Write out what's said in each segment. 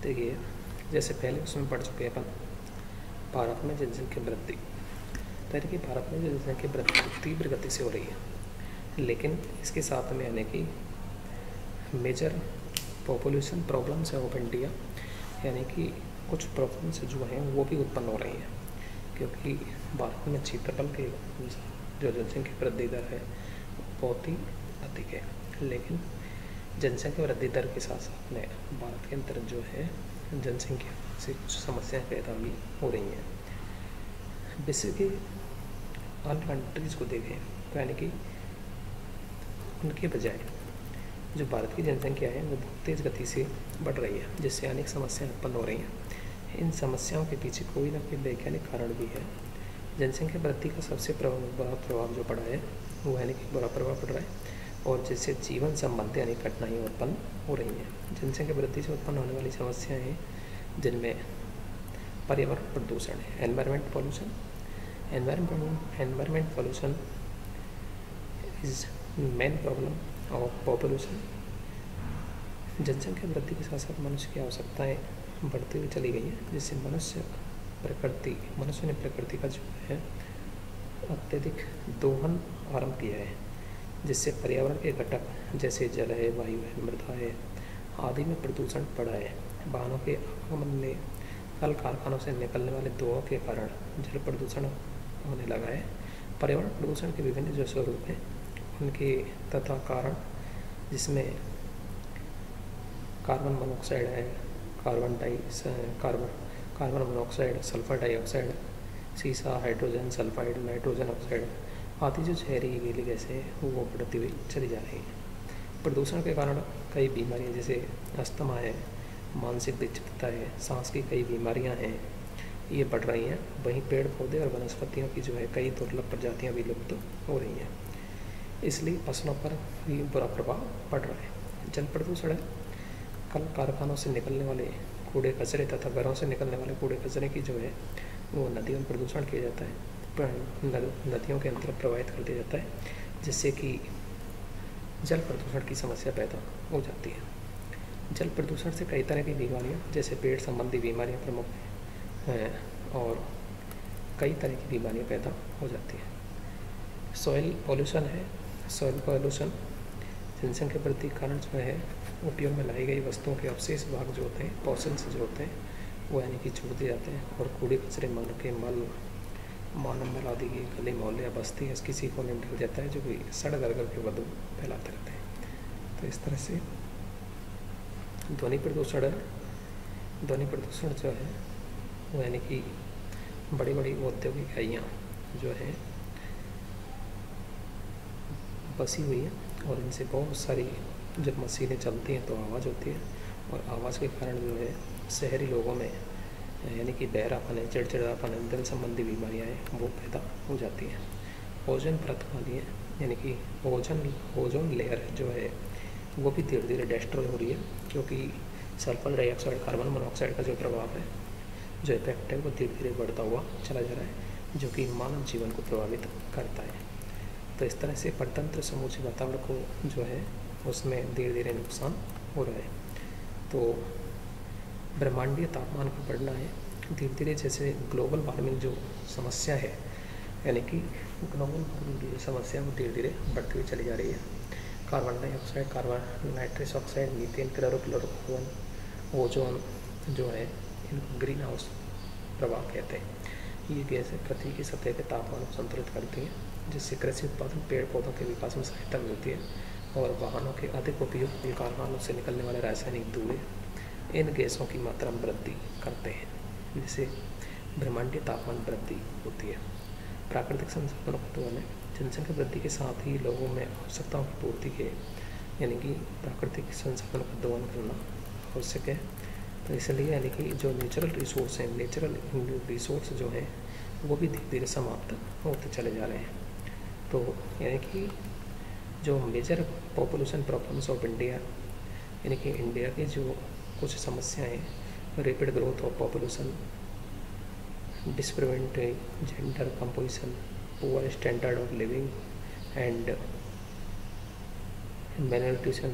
देखिए, जैसे पहले उसमें पढ़ चुके हैं अपन, भारत में जनसंख्या वृद्धि। तो देखिए, भारत में जनसंख्या वृद्धि तीव्र गति से हो रही है, लेकिन इसके साथ में यानी कि मेजर पॉपुलेशन प्रॉब्लम्स है ऑफ इंडिया, यानी कि कुछ प्रॉब्लम्स जो हैं वो भी उत्पन्न हो रही हैं, क्योंकि भारत में क्षेत्रफल के जो जनसंख्या वृद्धि दर है बहुत ही अधिक है, लेकिन जनसंख्या वृद्धि दर के साथ साथ में भारत के अंदर जो है जनसंख्या से कुछ समस्याएं पैदा भी हो रही हैं। विश्व के अन्य कंट्रीज़ को देखें तो यानी कि उनके बजाय जो भारत की जनसंख्या है वो बहुत तेज़ गति से बढ़ रही है, जिससे अनेक समस्याएं उत्पन्न हो रही हैं। इन समस्याओं के पीछे कोई ना कोई वैज्ञानिक कारण भी है। जनसंख्या वृद्धि का सबसे बड़ा प्रभाव जो पड़ा है वो यानी कि बुरा प्रभाव पड़ रहा है, और जिससे जीवन संबंधी अनेक कठिनाइयाँ उत्पन्न हो रही हैं। जनसंख्या वृद्धि से उत्पन्न होने वाली समस्याएं हैं जिनमें पर्यावरण प्रदूषण है, environment pollution. Environment pollution is main problem of population. जनसंख्या वृद्धि के साथ साथ मनुष्य की आवश्यकताएँ बढ़ती हुई चली गई हैं, जिससे मनुष्य ने प्रकृति का जो है अत्यधिक दोहन आरंभ किया है, जिससे पर्यावरण के घटक जैसे जल है, वायु है, मृदा है आदि में प्रदूषण बढ़ा है। वाहनों के आगमन ने कल कारखानों से निकलने वाले धुओं के कारण जल प्रदूषण होने लगा है। पर्यावरण प्रदूषण के विभिन्न जो स्वरूप हैं उनके तथा कारण, जिसमें कार्बन मोनोऑक्साइड है, कार्बन मोनोऑक्साइड, सल्फर डाइऑक्साइड, सीसा, हाइड्रोजन सल्फाइड, नाइट्रोजन ऑक्साइड आदि जो जहरीली गैली गैसें हैं वो बढ़ती हुई चली जा रही हैं। प्रदूषण के कारण कई बीमारियां जैसे अस्थमा है, मानसिक विक्षिप्तता है, सांस की कई बीमारियां हैं, ये बढ़ रही हैं। वहीं पेड़ पौधे और वनस्पतियों की जो है कई दुर्लभ प्रजातियां भी लुप्त हो रही हैं, इसलिए फसलों पर भी बुरा प्रभाव पड़ रहा है। जल प्रदूषण है, कल कारखानों से निकलने वाले कूड़े कचरे तथा घरों से निकलने वाले कूड़े कचरे की जो है वो नदियों में प्रदूषण किया जाता है, नदियों के अंदर प्रवाहित कर दिया जाता है, जिससे कि जल प्रदूषण की समस्या पैदा हो जाती है। जल प्रदूषण से कई तरह की बीमारियां जैसे पेट संबंधी बीमारियां प्रमुख हैं और कई तरह की बीमारियां पैदा हो जाती हैं। सॉइल पॉल्यूशन है, सॉइल पॉल्यूशन जनसंख्या वृद्धि के कारण जो है उपयोग में लाई गई वस्तुओं के अवशेष भाग जो होते हैं, पोर्शंस जो होते हैं वो यानी कि छोड़ दिए जाते हैं, और कूड़े कचरे मानव मल आदि की गली मोहल्ले या बस्ती है किसी को में ढल जाता है, जो कि सड़ गल के बदबू फैलाते रहते हैं। तो इस तरह से ध्वनि प्रदूषण है। ध्वनि प्रदूषण जो है वो यानी कि बड़ी बड़ी औद्योगिक इकाइयाँ जो हैं बसी हुई हैं, और इनसे बहुत सारी जब मशीनें चलती हैं तो आवाज़ होती है, और आवाज़ के कारण जो है शहरी लोगों में यानी कि बहरापन है, चिड़चिड़ापन है, दिल संबंधी बीमारियाँ हैं वो पैदा हो जाती हैं। ओजोन परत वाली है, यानी कि ओजोन लेयर जो है वो भी धीरे धीरे डिस्ट्रॉय हो रही है, क्योंकि सल्फर डाइऑक्साइड, कार्बन मोनोऑक्साइड का जो प्रभाव है, जो इफेक्ट है वो धीरे धीरे बढ़ता हुआ चला जा रहा है, जो कि मानव जीवन को प्रभावित करता है। तो इस तरह से परतंत्र समूचे वातावरण को जो है उसमें धीरे धीरे नुकसान हो रहा है। तो ब्रह्मांडीय तापमान का बढ़ना है धीरे धीरे, जैसे ग्लोबल वार्मिंग जो समस्या है, यानी कि ग्लोबल वार्मिंग की जो समस्या वो धीरे धीरे बढ़ती हुई चली जा रही है। Carbon dioxide, carbon nitrous oxide, methane, chlorofluorocarbon, ozone जो है इनको ग्रीन हाउस प्रभाव कहते हैं। ये गैसें पृथ्वी की सतह के तापमान को संतुलित करती हैं, जिससे कृषि उत्पादन, पेड़ पौधों के विकास में सहायता मिलती है, और वाहनों के अधिक उपयोग, कारखानों से निकलने वाले रासायनिक धुएं इन गैसों की मात्रा में वृद्धि करते हैं, जिससे ब्रह्मांडीय तापमान वृद्धि होती है। प्राकृतिक संसाधनों का दोहन है, जनसंख्या वृद्धि के साथ ही लोगों में आवश्यकताओं की पूर्ति के यानी कि प्राकृतिक संसाधनों का दोहन करना आवश्यक है। तो इसलिए यानी कि जो नेचुरल रिसोर्स जो हैं वो भी धीरे धीरे समाप्त होते चले जा रहे हैं। तो यानी कि जो major population problems of India, यानी कि इंडिया की जो कुछ समस्याएं, rapid growth of population, discriminate gender composition, poor standard of living and malnutrition,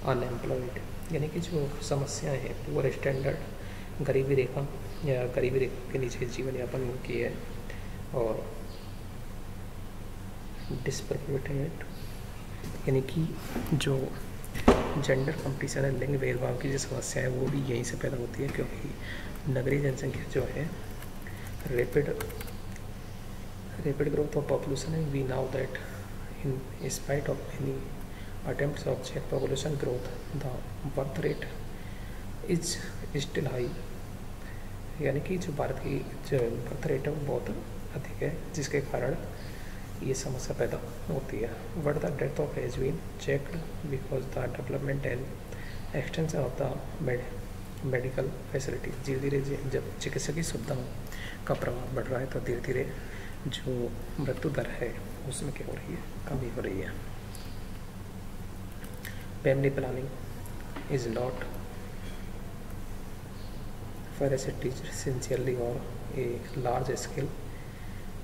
unemployed, यानी कि जो समस्याएं हैं पुअर स्टैंडर्ड, गरीबी रेखा या गरीबी रेखा के नीचे जीवन यापन की है, और डिस्प्रोपोर्शनेट, यानी कि जो जेंडर कंपटीशन है, लिंग भेदभाव की जो समस्या है वो भी यहीं से पैदा होती है, क्योंकि नगरीय जनसंख्या जो है rapid growth of population, and we know that in spite of many attempts of check population growth, the birth rate is still high, यानी कि जो भारत की जो बर्थ रेट है वो बहुत अधिक है, जिसके कारण ये समस्या पैदा होती है। But the death of has been checked because the development and extension of the medical facility. धीरे धीरे जब चिकित्सकीय सुविधाओं का प्रभाव बढ़ रहा है तो धीरे धीरे जो मृत्यु दर है उसमें क्या हो रही है, कमी हो रही है। Family planning is not essentially or a large scale,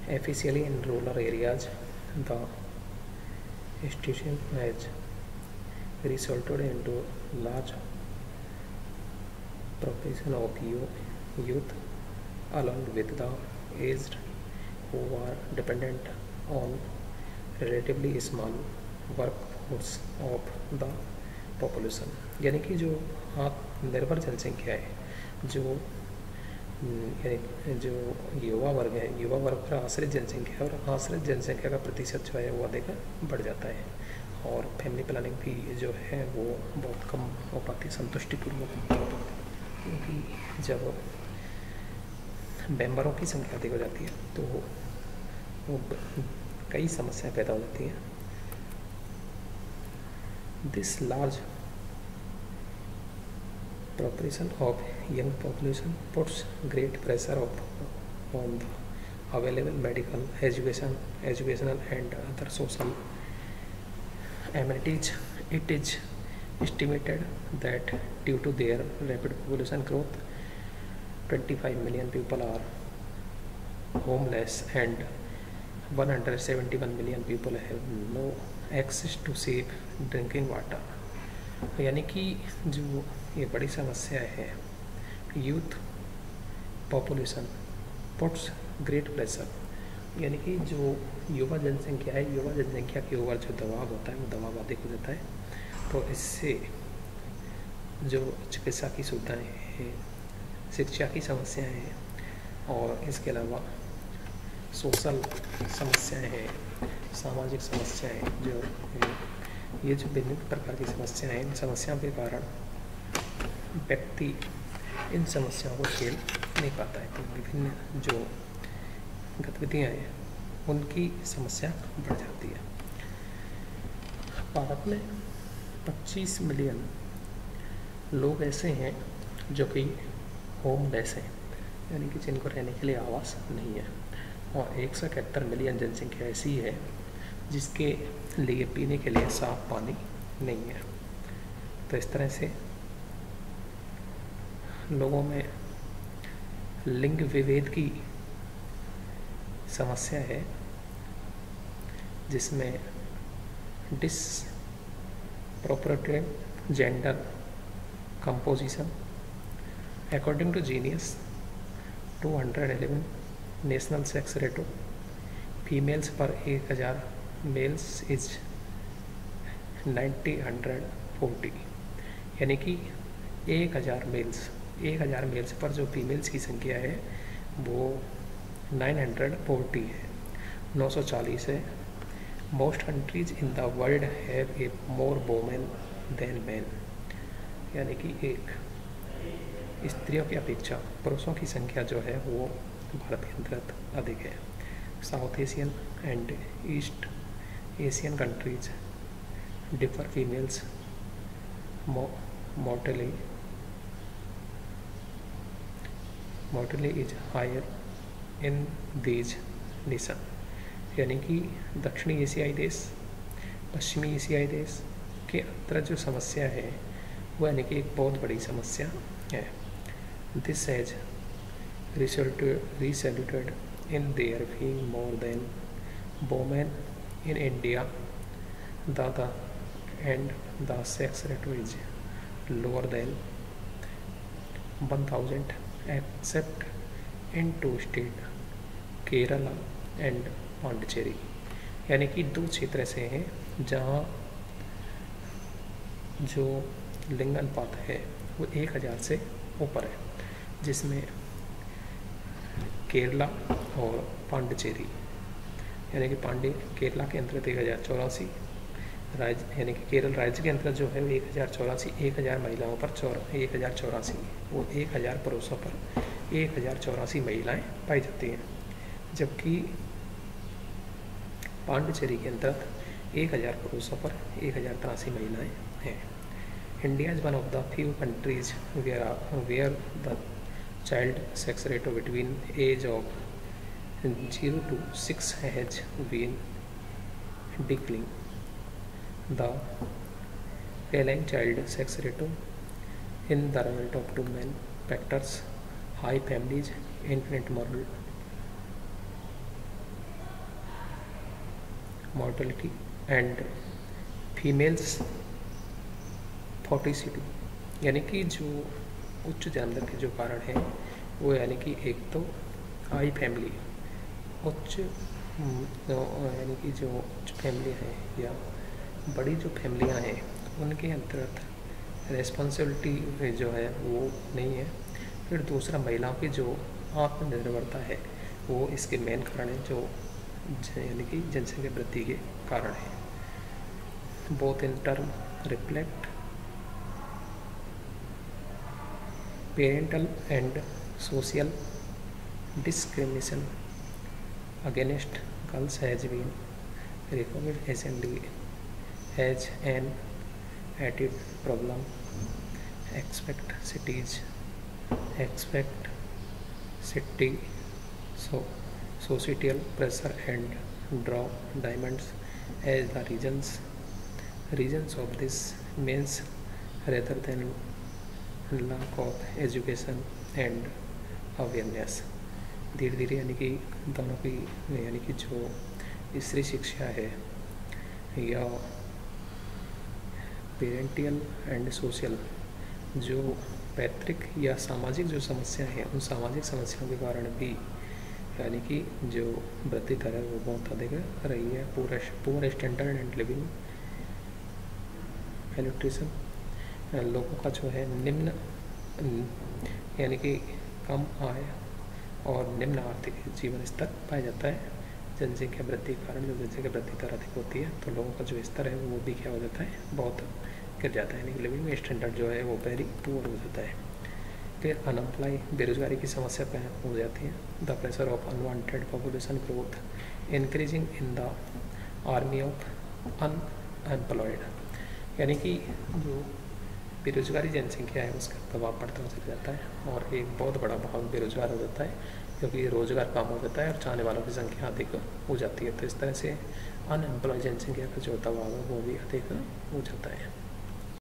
especially in rural areas. The institution has resulted into large proportion of youth along with the aged who are dependent on relatively small workforce of the population, यानी कि जो आत्मनिर्भर जनसंख्या है, जो युवा वर्ग है, युवा वर्ग पर आश्रित जनसंख्या है, और आश्रित जनसंख्या का प्रतिशत जो है वो अधिक बढ़ जाता है, और फैमिली प्लानिंग भी जो है वो बहुत कम हो पाती है, संतुष्टिपूर्वक हो पाती है, क्योंकि जब मेंबरों की संख्या अधिक हो जाती है तो वो कई समस्याएं पैदा हो जाती हैं। This large proportion of young population puts great pressure on the available medical, educational and other social amenities. It is estimated that due to their rapid population growth, 25 million people are homeless and 171 million people have no access to safe drinking water। यानी कि जो ये बड़ी समस्या है, youth population puts great pressure, यानी कि जो युवा जनसंख्या है, युवा जनसंख्या के ऊपर जो दबाव होता है वो दबाव अधिक हो जाता है, तो इससे जो चिकित्सा की सुविधाएं हैं, शिक्षा की समस्याएं हैं, और इसके अलावा सोशल समस्याएं हैं, सामाजिक समस्याएं, जो ये जो विभिन्न प्रकार की समस्याएं हैं, इन समस्याओं के कारण व्यक्ति इन समस्याओं को झेल नहीं पाता है, तो विभिन्न जो गतिविधियां हैं उनकी समस्या बढ़ जाती है। भारत में 25 मिलियन लोग ऐसे हैं जो कि होमलेस हैं, यानी कि जिनको रहने के लिए आवास नहीं है, और 171 मिलियन जनसंख्या ऐसी है जिसके लिए पीने के लिए साफ पानी नहीं है। तो इस तरह से लोगों में लिंग विभेद की समस्या है, जिसमें disproportionate gender composition according to genius 211 national sex ratio, females पर 1000 मेल्स इज 90/140, यानी कि 1000 मेल्स पर जो फीमेल्स की संख्या है वो 940 है, 940 है। Most countries in the world have a more women than man, यानी कि एक स्त्रियों की अपेक्षा पुरुषों की संख्या जो है वो भारत के अंतर्गत अधिक है। South Asian and east Asian countries differ females mortality is higher in these nation, यानी कि दक्षिणी एशियाई देश, पश्चिमी एशियाई देश के अंतर जो समस्या है वो यानी कि एक बहुत बड़ी समस्या है। This has resulted in there being more than women in India. The and the sex ratio is lower than 1000 except in two states Kerala and Pondicherry. यानी कि 2 क्षेत्र ऐसे हैं जहाँ जो लिंग अनुपात है वो 1000 से ऊपर है, जिसमें केरला और पांडिचेरी, यानी कि केरला के अंतर्गत 1084 राज्य, यानी कि केरल राज्य के अंतर्गत जो है वो 1084, 1000 महिलाओं पर 1084 वो 1000 पुरुषों पर 1084 महिलाएं पाई जाती हैं, जबकि पांडिचेरी के अंतर्गत 1000 पुरुषों पर 1083 महिलाएं हैं। India is one of the few countries where the child sex ratio between age of 0 to 6 has been declining. The feline child sex ratio in the result of two main factors: high families, infant mortality, and females fertility। यानी कि जो उच्च जन्म दर के जो कारण हैं वो यानी कि एक तो हाई फैमिली, उच्च यानी कि जो उच्च फैमिली है या बड़ी जो फैमिलियां हैं उनके अंतर्गत रेस्पॉन्सिबिलिटी जो है वो नहीं है। फिर दूसरा, महिलाओं की जो आत्मनिर्भरता है वो इसके मेन कारण है, जो यानी कि जनसंख्या वृद्धि के कारण है। Both in term reflect parental and social discrimination against girls has been recognized recently as an added problem. Societal pressure and draw diamonds as the reasons of this means rather than lack of education and awareness। धीरे धीरे यानी कि दोनों की यानी कि जो स्त्री शिक्षा है या पेरेंटियल एंड सोशल जो पैतृक या सामाजिक जो समस्याएं हैं उन सामाजिक समस्याओं के कारण भी यानी कि जो वृद्धि दर है वो बहुत अधिक रही है। Poor standard and living nutrition, लोगों का जो है निम्न यानी कि कम आय और निम्न आर्थिक जीवन स्तर पाया जाता है। जनसंख्या वृद्धि के कारण जो जनसंख्या वृद्धि दर अधिक होती है तो लोगों का जो स्तर है वो भी क्या हो जाता है, बहुत गिर जाता है, यानी कि लिविंग स्टैंडर्ड जो है वो वेरी पुअर हो जाता है। फिर अनएम्प्लॉय, बेरोजगारी की समस्या पैदा हो जाती है। The pressure of unwanted population growth increasing in the army of unemployed, यानी कि जो बेरोजगारी जनसंख्या है उसका दबाव बढ़ता चला जाता है और एक बहुत बड़ा भाग बेरोजगार हो जाता है, क्योंकि रोजगार कम हो जाता है और चाहने वालों की संख्या अधिक हो जाती है। तो इस तरह से अनएम्प्लॉय जनसंख्या का जो दबाव है वो भी अधिक हो जाता है।